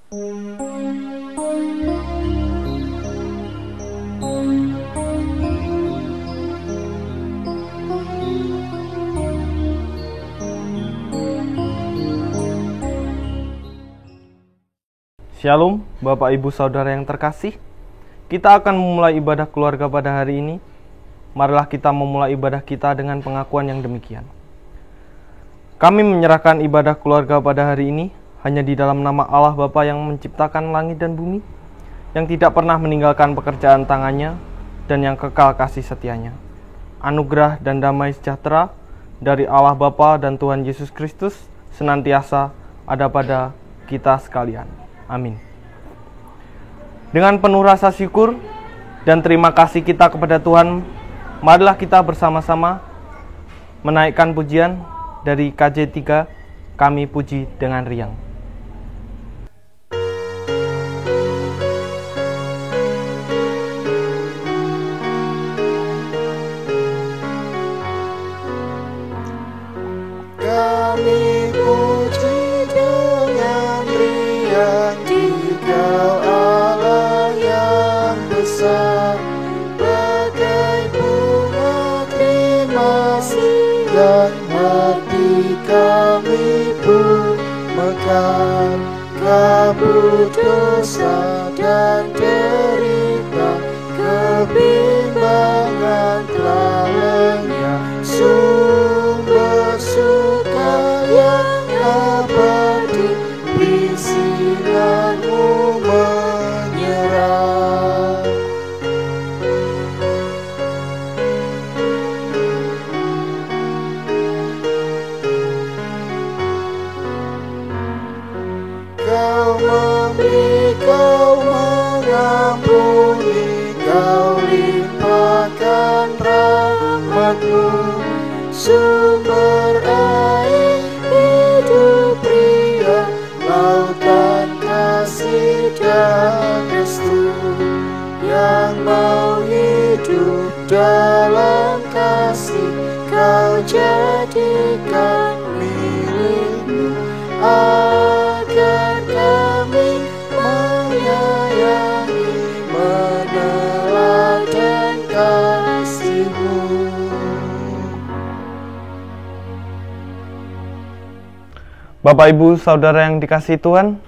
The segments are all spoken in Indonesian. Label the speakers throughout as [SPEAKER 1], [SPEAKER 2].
[SPEAKER 1] Shalom, Bapak Ibu Saudara yang terkasih. Kita akan memulai ibadah keluarga pada hari ini. Marilah kita memulai ibadah kita dengan pengakuan yang demikian. Kami menyerahkan ibadah keluarga pada hari ini hanya di dalam nama Allah Bapa yang menciptakan langit dan bumi, yang tidak pernah meninggalkan pekerjaan tangannya, dan yang kekal kasih setianya. Anugerah dan damai sejahtera dari Allah Bapa dan Tuhan Yesus Kristus senantiasa ada pada kita sekalian. Amin. Dengan penuh rasa syukur dan terima kasih kita kepada Tuhan, marilah kita bersama-sama menaikkan pujian dari KJ3, Kami Puji dengan Riang.
[SPEAKER 2] Kami puji dengan riang Dikau Allah yang besar, bagai bunga terima kasih dan hati kami pun mekar. Kabut dosa dan derita, kebimbangan telah lenyap. Sumber suka yang abadi, beri sinar-Mu menyerah. Kau memberi, Kau mengampuni, Kau limpahkan rahmat-Mu. Sumber air hidup pria, lautan kasih dan restu, yang mau hidup dalam kasih, Kau jadikan milik-Mu, agar kami menyayangi, meneladan kasih-Mu.
[SPEAKER 1] Bapak Ibu Saudara yang dikasihi Tuhan,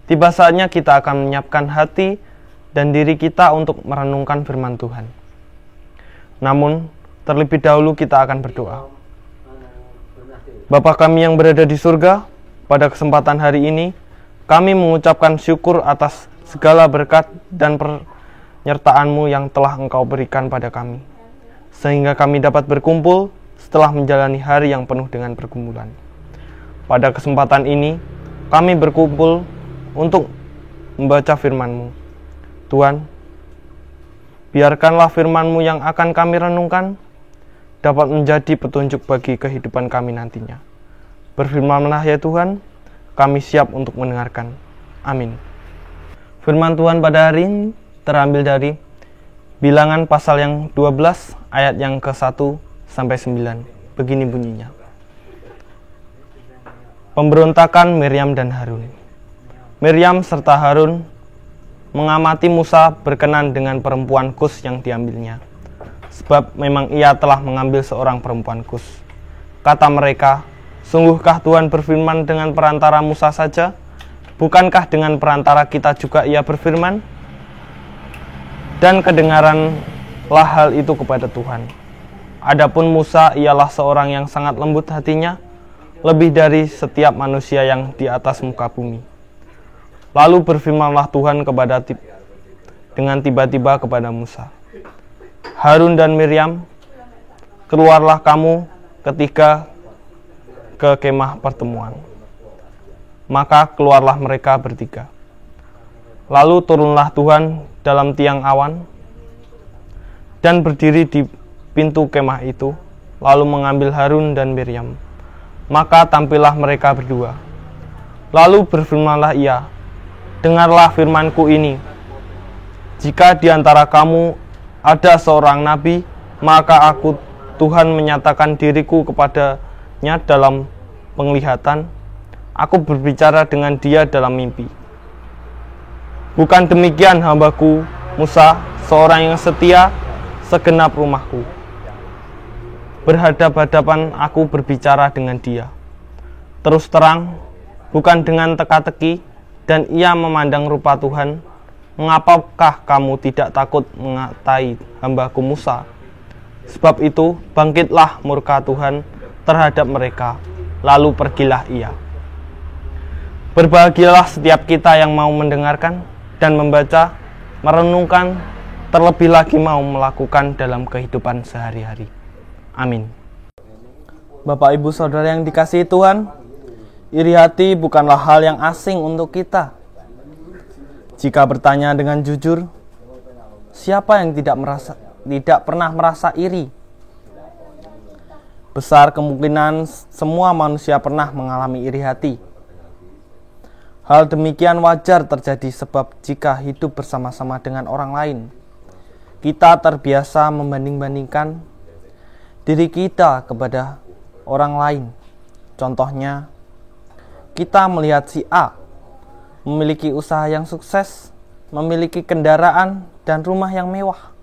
[SPEAKER 1] tiba saatnya kita akan menyiapkan hati dan diri kita untuk merenungkan firman Tuhan. Namun, terlebih dahulu kita akan berdoa. Bapa kami yang berada di surga, pada kesempatan hari ini, kami mengucapkan syukur atas segala berkat dan penyertaan-Mu yang telah Engkau berikan pada kami, sehingga kami dapat berkumpul setelah menjalani hari yang penuh dengan pergumulan. Pada kesempatan ini, kami berkumpul untuk membaca firman-Mu. Tuhan, biarkanlah firman-Mu yang akan kami renungkan dapat menjadi petunjuk bagi kehidupan kami nantinya. Berfirman-Lah ya Tuhan, kami siap untuk mendengarkan. Amin. Firman Tuhan pada hari ini terambil dari Bilangan pasal yang 12 ayat yang ke-1 sampai 9. Begini bunyinya. Pemberontakan Miriam dan Harun. Miriam serta Harun mengamati Musa berkenan dengan perempuan Kus yang diambilnya, sebab memang ia telah mengambil seorang perempuan Kus. Kata mereka, sungguhkah Tuhan berfirman dengan perantara Musa saja? Bukankah dengan perantara kita juga ia berfirman? Dan kedengaranlah hal itu kepada Tuhan. Adapun Musa ialah seorang yang sangat lembut hatinya, lebih dari setiap manusia yang di atas muka bumi. Lalu berfirmanlah Tuhan dengan tiba-tiba kepada Musa, Harun dan Miriam, keluarlah kamu ketiga ke kemah pertemuan. Maka keluarlah mereka bertiga. Lalu turunlah Tuhan dalam tiang awan dan berdiri di pintu kemah itu, lalu mengambil Harun dan Miriam. Maka tampillah mereka berdua. Lalu berfirmanlah ia, dengarlah firmanku ini. Jika di antara kamu ada seorang nabi, maka aku, Tuhan, menyatakan diriku kepadanya dalam penglihatan. Aku berbicara dengan dia dalam mimpi. Bukan demikian hambaku Musa, seorang yang setia segenap rumahku. Berhadap-hadapan aku berbicara dengan dia, terus terang, bukan dengan teka-teki, dan ia memandang rupa Tuhan. Mengapakah kamu tidak takut mengatai hambaku Musa? Sebab itu bangkitlah murka Tuhan terhadap mereka, lalu pergilah ia. Berbahagialah setiap kita yang mau mendengarkan dan membaca, merenungkan, terlebih lagi mau melakukan dalam kehidupan sehari-hari. Amin. Bapak, Ibu, Saudara yang dikasihi Tuhan, iri hati bukanlah hal yang asing untuk kita. Jika bertanya dengan jujur, siapa yang tidak pernah merasa iri? Besar kemungkinan semua manusia pernah mengalami iri hati. Hal demikian wajar terjadi sebab jika hidup bersama-sama dengan orang lain, kita terbiasa membanding-bandingkan diri kita kepada orang lain. Contohnya, kita melihat si A memiliki usaha yang sukses, memiliki kendaraan dan rumah yang mewah,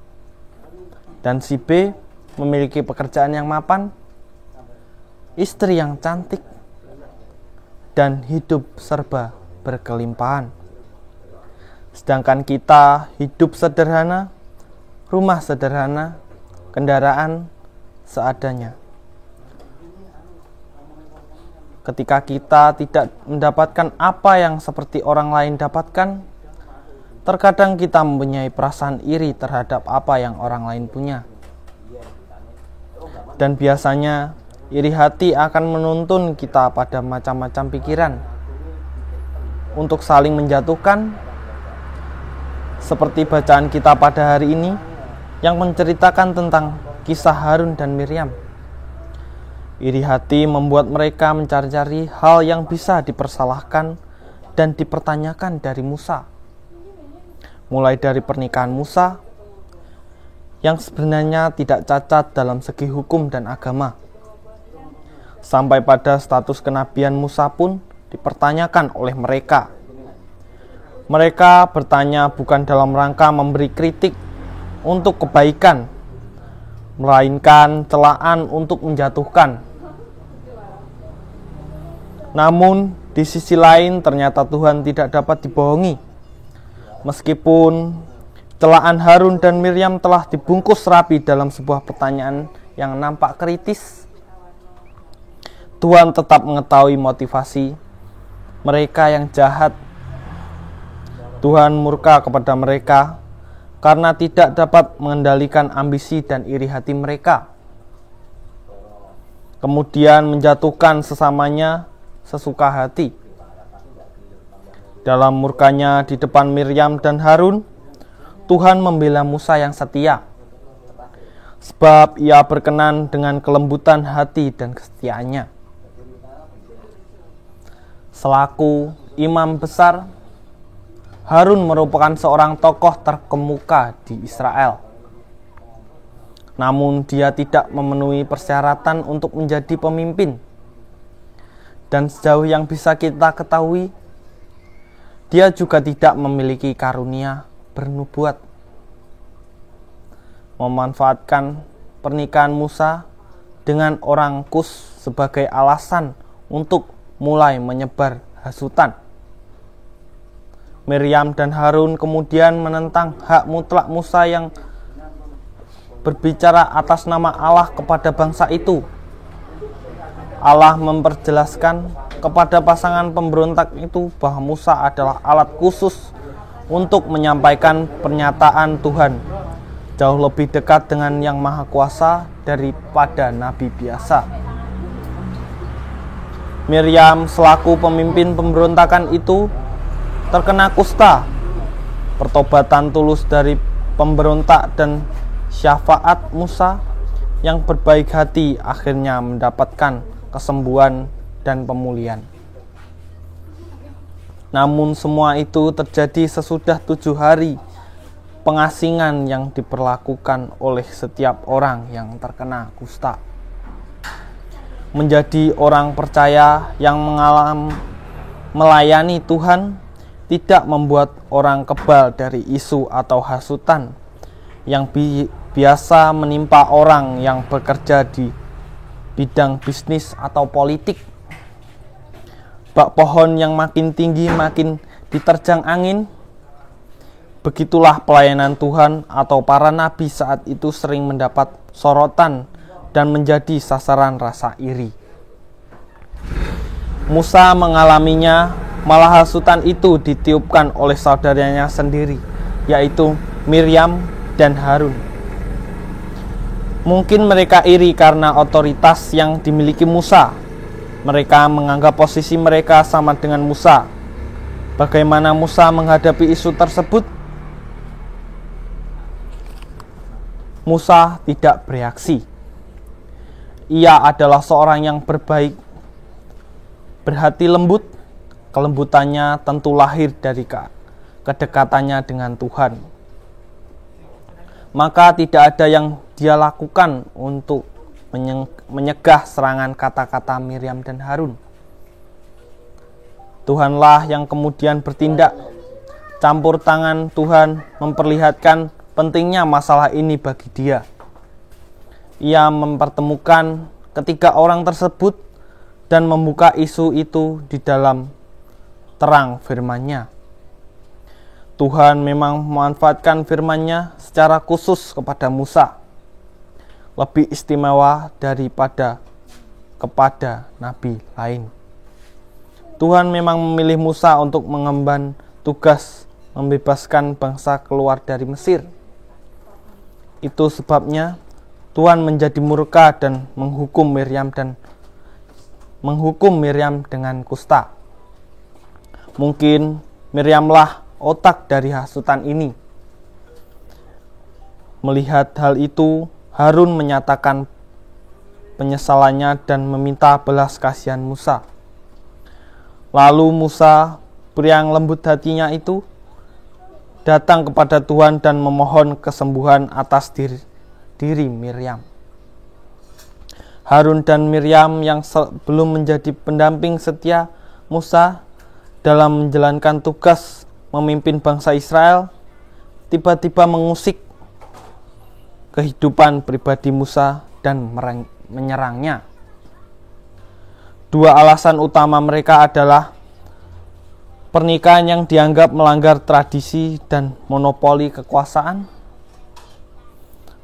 [SPEAKER 1] dan si B memiliki pekerjaan yang mapan, istri yang cantik, dan hidup serba berkelimpahan. Sedangkan kita hidup sederhana, rumah sederhana, kendaraan seadanya. Ketika kita tidak mendapatkan apa yang seperti orang lain dapatkan, terkadang kita mempunyai perasaan iri terhadap apa yang orang lain punya. Dan biasanya iri hati akan menuntun kita pada macam-macam pikiran untuk saling menjatuhkan, seperti bacaan kita pada hari ini yang menceritakan tentang kisah Harun dan Miriam. Iri hati membuat mereka mencari-cari hal yang bisa dipersalahkan dan dipertanyakan dari Musa. Mulai dari pernikahan Musa yang sebenarnya tidak cacat dalam segi hukum dan agama, sampai pada status kenabian Musa pun dipertanyakan oleh mereka. Mereka bertanya bukan dalam rangka memberi kritik untuk kebaikan, melainkan celaan untuk menjatuhkan. Namun di sisi lain ternyata Tuhan tidak dapat dibohongi. Meskipun celaan Harun dan Miriam telah dibungkus rapi dalam sebuah pertanyaan yang nampak kritis, Tuhan tetap mengetahui motivasi mereka yang jahat. Tuhan murka kepada mereka karena tidak dapat mengendalikan ambisi dan iri hati mereka, kemudian menjatuhkan sesamanya sesuka hati. Dalam murkanya di depan Miriam dan Harun, Tuhan membela Musa yang setia, sebab ia berkenan dengan kelembutan hati dan kesetiaannya. Selaku imam besar, Harun merupakan seorang tokoh terkemuka di Israel. Namun dia tidak memenuhi persyaratan untuk menjadi pemimpin. Dan sejauh yang bisa kita ketahui, dia juga tidak memiliki karunia bernubuat. Memanfaatkan pernikahan Musa dengan orang Kus sebagai alasan untuk mulai menyebar hasutan. Miriam dan Harun kemudian menentang hak mutlak Musa yang berbicara atas nama Allah kepada bangsa itu. Allah memperjelaskan kepada pasangan pemberontak itu bahwa Musa adalah alat khusus untuk menyampaikan pernyataan Tuhan, jauh lebih dekat dengan Yang Maha Kuasa daripada nabi biasa. Miriam selaku pemimpin pemberontakan itu terkena kusta. Pertobatan tulus dari pemberontak dan syafaat Musa yang berbaik hati akhirnya mendapatkan kesembuhan dan pemulihan. Namun semua itu terjadi sesudah 7 hari pengasingan yang diperlakukan oleh setiap orang yang terkena kusta. Menjadi orang percaya yang melayani Tuhan tidak membuat orang kebal dari isu atau hasutan yang biasa menimpa orang yang bekerja di bidang bisnis atau politik. Bak pohon yang makin tinggi makin diterjang angin. Begitulah pelayanan Tuhan atau para nabi saat itu sering mendapat sorotan dan menjadi sasaran rasa iri. Musa mengalaminya, malah hasutan itu ditiupkan oleh saudaranya sendiri, yaitu Miriam dan Harun. Mungkin mereka iri karena otoritas yang dimiliki Musa. Mereka menganggap posisi mereka sama dengan Musa. Bagaimana Musa menghadapi isu tersebut? Musa tidak bereaksi. Ia adalah seorang yang berbaik, berhati lembut. Kelembutannya tentu lahir dari kedekatannya dengan Tuhan. Maka tidak ada yang dia lakukan untuk menyegah serangan kata-kata Miriam dan Harun. Tuhanlah yang kemudian bertindak. Campur tangan Tuhan memperlihatkan pentingnya masalah ini bagi dia. Ia mempertemukan ketiga orang tersebut dan membuka isu itu di dalam terang firman-Nya. Tuhan memang memanfaatkan firman-Nya secara khusus kepada Musa, lebih istimewa daripada kepada nabi lain. Tuhan memang memilih Musa untuk mengemban tugas membebaskan bangsa keluar dari Mesir. Itu sebabnya Tuhan menjadi murka dan menghukum Miriam dengan kusta. Mungkin Miriamlah otak dari hasutan ini. Melihat hal itu, Harun menyatakan penyesalannya dan meminta belas kasihan Musa. Lalu Musa, pria yang lembut hatinya itu, datang kepada Tuhan dan memohon kesembuhan atas diri Miriam. Harun dan Miriam yang belum menjadi pendamping setia Musa dalam menjalankan tugas memimpin bangsa Israel, tiba-tiba mengusik kehidupan pribadi Musa dan menyerangnya. Dua alasan utama mereka adalah pernikahan yang dianggap melanggar tradisi dan monopoli kekuasaan.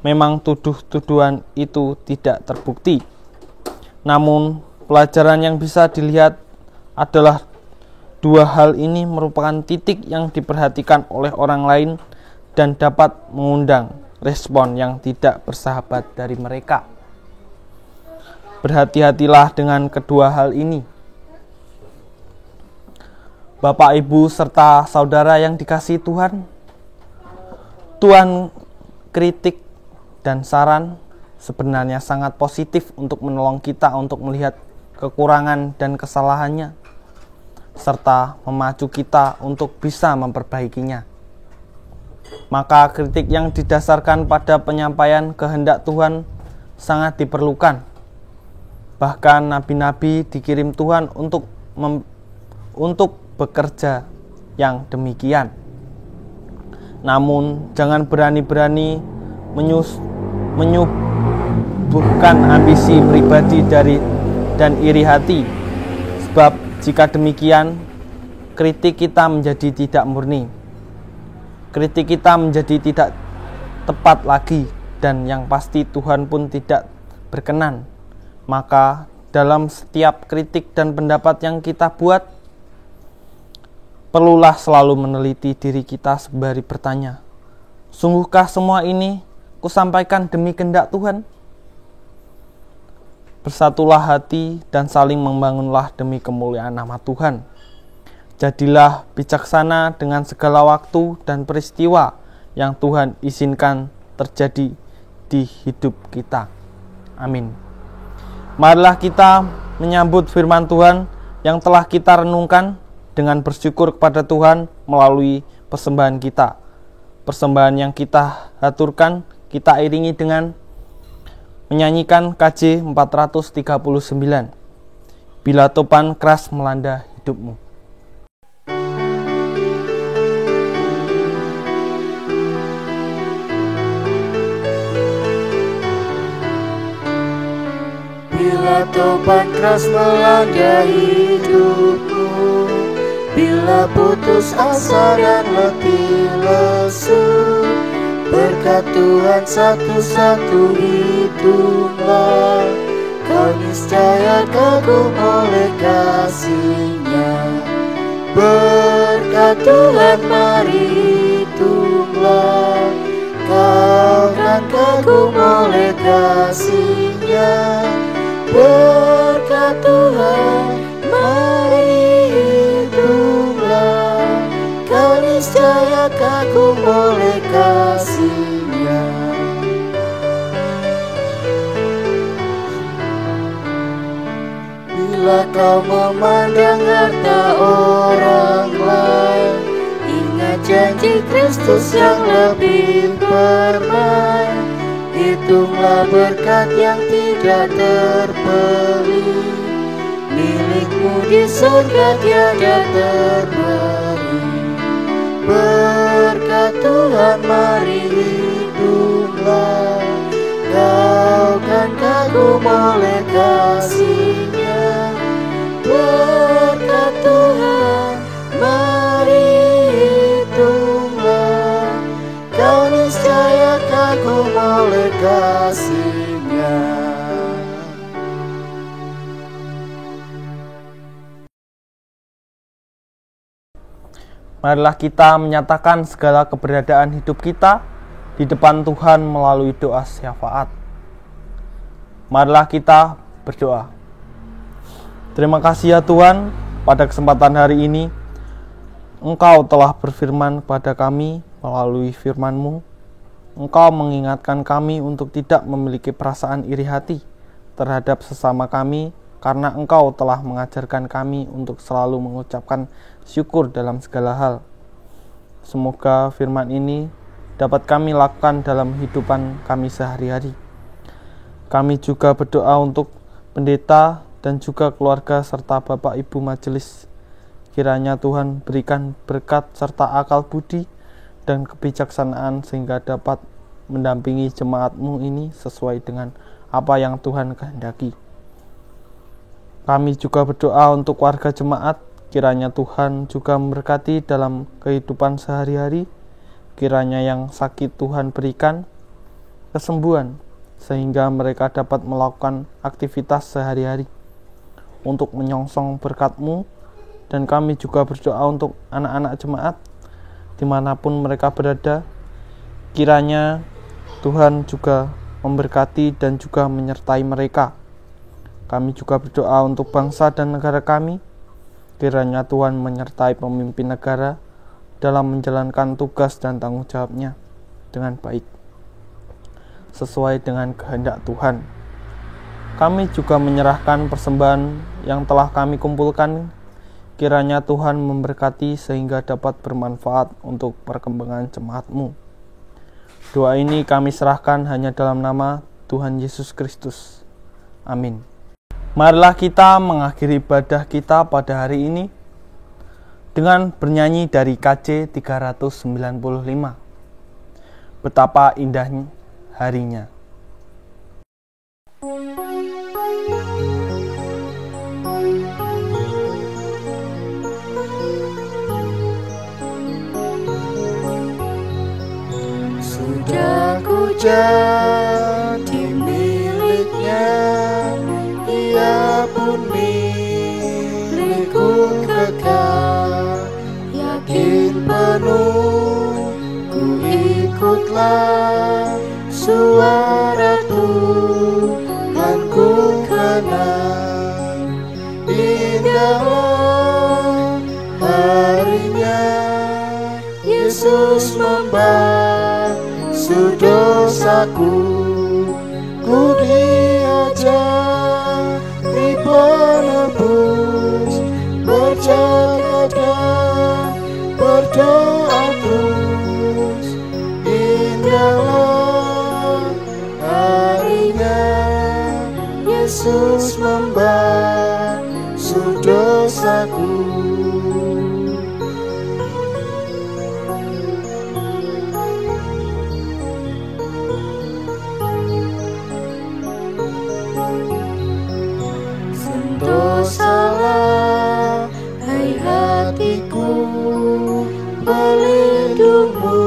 [SPEAKER 1] Memang tuduhan itu tidak terbukti. Namun, pelajaran yang bisa dilihat adalah dua hal ini merupakan titik yang diperhatikan oleh orang lain dan dapat mengundang respon yang tidak bersahabat dari mereka. Berhati-hatilah dengan kedua hal ini. Bapak, Ibu, serta saudara yang dikasihi Tuhan, kritik dan saran sebenarnya sangat positif untuk menolong kita untuk melihat kekurangan dan kesalahannya, serta memacu kita untuk bisa memperbaikinya. Maka kritik yang didasarkan pada penyampaian kehendak Tuhan sangat diperlukan. Bahkan nabi-nabi dikirim Tuhan untuk bekerja yang demikian. Namun jangan berani-berani menyubuhkan ambisi pribadi dan iri hati. Sebab jika demikian, kritik kita menjadi tidak murni. Kritik kita menjadi tidak tepat lagi, dan yang pasti Tuhan pun tidak berkenan. Maka dalam setiap kritik dan pendapat yang kita buat, perlulah selalu meneliti diri kita sembari bertanya, sungguhkah semua ini kusampaikan demi kehendak Tuhan? Bersatulah hati dan saling membangunlah demi kemuliaan nama Tuhan. Jadilah bijaksana dengan segala waktu dan peristiwa yang Tuhan izinkan terjadi di hidup kita. Amin. Marilah kita menyambut firman Tuhan yang telah kita renungkan dengan bersyukur kepada Tuhan melalui persembahan kita. Persembahan yang kita haturkan, kita iringi dengan menyanyikan KJ 439. Bila topan keras melanda hidupmu.
[SPEAKER 2] Topan keras melanda hidupmu, bila putus asa dan letih lesu, berkat Tuhan satu-satu hitunglah, kau niscaya kagum oleh kasih-Nya. Berkat Tuhan mari hitunglah, kau kan kagum oleh kasih-Nya. Berkat Tuhan mari hitunglah, kau niscaya kagum oleh kasih-Nya. Bila kau memandang harta orang lain, ingat janji Kristus yang lebih permai. Hitunglah berkat yang tidak terbeli, milikmu di surga tiada terberi. Berkat Tuhan mari hitunglah, kau kan kagum oleh kasih-Nya. Berkat Tuhan mari hitunglah, kau niscaya kagum oleh kasih-Nya.
[SPEAKER 1] Marilah kita menyatakan segala keberadaan hidup kita di depan Tuhan melalui doa syafaat. Marilah kita berdoa. Terima kasih ya Tuhan, pada kesempatan hari ini Engkau telah berfirman kepada kami melalui firman-Mu. Engkau mengingatkan kami untuk tidak memiliki perasaan iri hati terhadap sesama kami, karena Engkau telah mengajarkan kami untuk selalu mengucapkan syukur dalam segala hal. Semoga firman ini dapat kami lakukan dalam kehidupan kami sehari-hari. Kami juga berdoa untuk pendeta dan juga keluarga serta Bapak Ibu majelis. Kiranya Tuhan berikan berkat serta akal budi dan kebijaksanaan sehingga dapat mendampingi jemaat-Mu ini sesuai dengan apa yang Tuhan kehendaki. Kami juga berdoa untuk warga jemaat, kiranya Tuhan juga memberkati dalam kehidupan sehari-hari. Kiranya yang sakit Tuhan berikan kesembuhan, sehingga mereka dapat melakukan aktivitas sehari-hari untuk menyongsong berkat-Mu. Dan kami juga berdoa untuk anak-anak jemaat dimanapun mereka berada. Kiranya Tuhan juga memberkati dan juga menyertai mereka. Kami juga berdoa untuk bangsa dan negara kami. Kiranya Tuhan menyertai pemimpin negara dalam menjalankan tugas dan tanggung jawabnya dengan baik, sesuai dengan kehendak Tuhan. Kami juga menyerahkan persembahan yang telah kami kumpulkan. Kiranya Tuhan memberkati sehingga dapat bermanfaat untuk perkembangan jemaat-Mu. Doa ini kami serahkan hanya dalam nama Tuhan Yesus Kristus. Amin. Marilah kita mengakhiri ibadah kita pada hari ini dengan bernyanyi dari KJ 395. Betapa indahnya harinya.
[SPEAKER 2] Sudah ku jadi miliknya, ia pun milikku kekal. Yakin penuh ku ikutlah, suara Tuhan ku kenal. Indahlah harinya, Yesus membasuh dosaku. Ku diajak di penebus, berjaga dan berdoa terus. Indahlah harinya, Yesus membasuh dosaku. pelindungmu.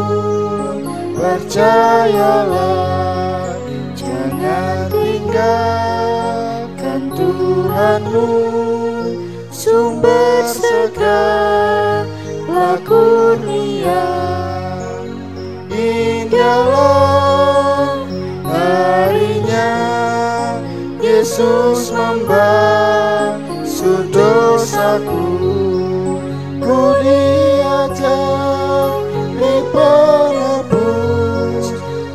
[SPEAKER 2] Percayalah, jangan tinggalkan Tuhanmu, sumber segala kurnia. Indahlah harinya, Yesus membasuh dosaku. Ku diajak di penebus,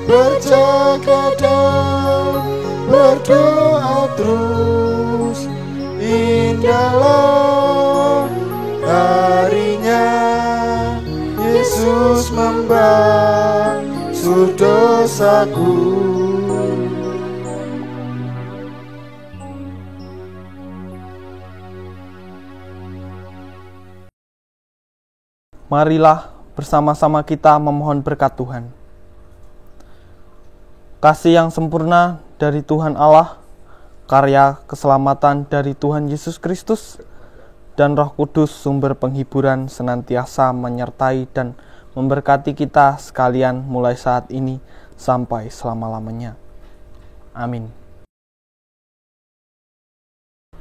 [SPEAKER 2] berjaga dan berdoa terus. Indahlah harinya, Yesus membasuh dosaku.
[SPEAKER 1] Marilah bersama-sama kita memohon berkat Tuhan. Kasih yang sempurna dari Tuhan Allah, karya keselamatan dari Tuhan Yesus Kristus, dan Roh Kudus sumber penghiburan senantiasa menyertai dan memberkati kita sekalian mulai saat ini sampai selama-lamanya. Amin.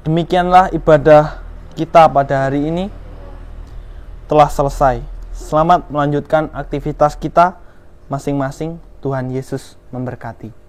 [SPEAKER 1] Demikianlah ibadah kita pada hari ini telah selesai. Selamat melanjutkan aktivitas kita masing-masing. Tuhan Yesus memberkati.